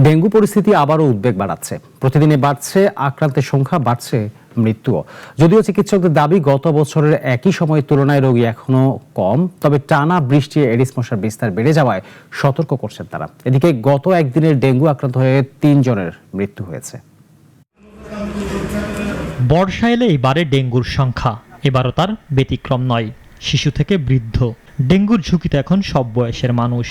Dengue পরিস্থিতি আবারও উদ্বেগ বাড়াচ্ছে। প্রতিদিনে বাড়ছে আক্রান্তের সংখ্যা, বাড়ছে মৃত্যুও। যদিও চিকিৎসকদের দাবি গত বছরের একই সময়ের তুলনায় রোগী এখনো কম, তবে টানা বৃষ্টি এডিস মশার বিস্তার বেড়ে যাওয়ায় সতর্ক করছেন তারা। এদিকে গত একদিনের ডেঙ্গু আক্রান্ত হয়ে 3 জনের মৃত্যু হয়েছে। বর্ষা এলেই বাড়ে ডেঙ্গুর সংখ্যা। এবারও তার ব্যতিক্রম নয়। শিশু থেকে বৃদ্ধ, ডেঙ্গুর ঝুঁকিতে এখন সব বয়সের মানুষ।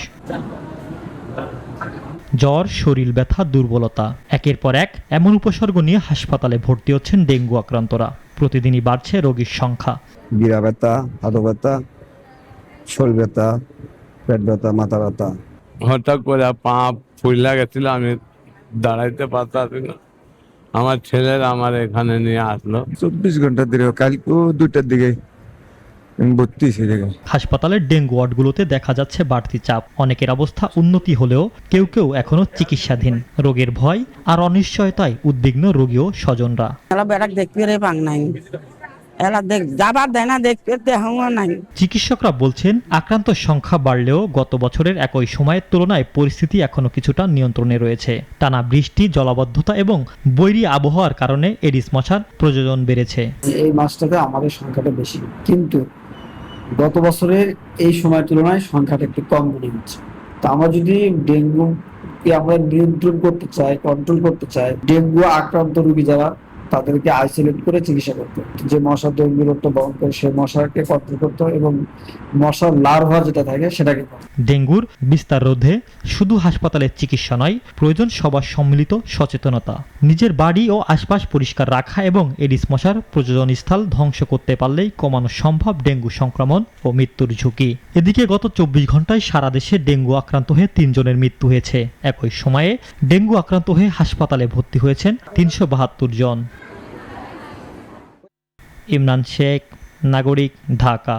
জ্বর, শরীর ব্যথা, দুর্বলতা, একের পর এক এমন উপসর্গ নিয়ে হাসপাতালে ভর্তি হচ্ছেন ডেঙ্গু আক্রান্তরা। প্রতিদিনই বাড়ছে রোগীর সংখ্যা। গিরা ব্যথা, হাত ব্যথা, শরীর ব্যথা, পেট ব্যথা, মাথা ব্যথা। হঠাৎ করে পা ফুলে গেছিল, আমি দাঁড়াইতে পারতাম না। আমার ছেলের আমার এখানে নিয়ে আসলো। 24 ঘন্টা ধরে কালকেও 2টার দিকে ভর্তি ছিল। হাসপাতালের ডেঙ্গু ওয়ার্ডগুলোতে দেখা যাচ্ছে বাড়তি চাপ। অনেকের অবস্থা উন্নতি হলেও কেউ কেউ এখনো চিকিৎসাধীন। রোগের ভয় আর অনিশ্চয়তায় উদ্বিগ্ন রোগী ও স্বজনরা। চিকিৎসকরা বলছেন, আক্রান্ত সংখ্যা বাড়লেও গত বছরের একই সময়ের তুলনায় পরিস্থিতি এখনো কিছুটা নিয়ন্ত্রণে রয়েছে। টানা বৃষ্টি, জলাবদ্ধতা এবং বৈরী আবহাওয়ার কারণে এডিস মশার প্রজনন বেড়েছে। এই মাসটাতে আমাদের সংখ্যাটা বেশি, কিন্তু গত বছরের এই সময়ের তুলনায় সংখ্যাটা একটু কম মনে হচ্ছে। তা আমরা যদি ডেঙ্গু আমরা নিয়ন্ত্রণ করতে চাই, কন্ট্রোল করতে চাই, ডেঙ্গু আক্রান্ত রোগী যারা তাদেরকে আইসোলেট করে চিকিৎসা করতে হবে। যে মশা ডেঙ্গু রোগটা বহন করে সেই মশাকে কন্ট্রোল করতে হবে এবং মশার লার্ভা যেটা থাকে সেটাকে। ডেঙ্গুর বিস্তার রোধে শুধু হাসপাতালের চিকিৎসা নয়, প্রয়োজন সবার সম্মিলিত সচেতনতা। নিজের বাড়ি ও আশপাশ পরিষ্কার রাখা এবং এডিস মশার প্রজনন স্থল ধ্বংস করতে পারলেই কমানো সম্ভব ডেঙ্গু সংক্রমণ ও মৃত্যুর ঝুঁকি। এদিকে গত 24 ঘন্টায় সারা দেশে ডেঙ্গু আক্রান্ত হয়ে 3 জনের মৃত্যু হয়েছে। একই সময়ে ডেঙ্গু আক্রান্ত হয়ে হাসপাতালে ভর্তি হয়েছেন 372 জন। ইমরান শেখ, নাগরিক, ঢাকা।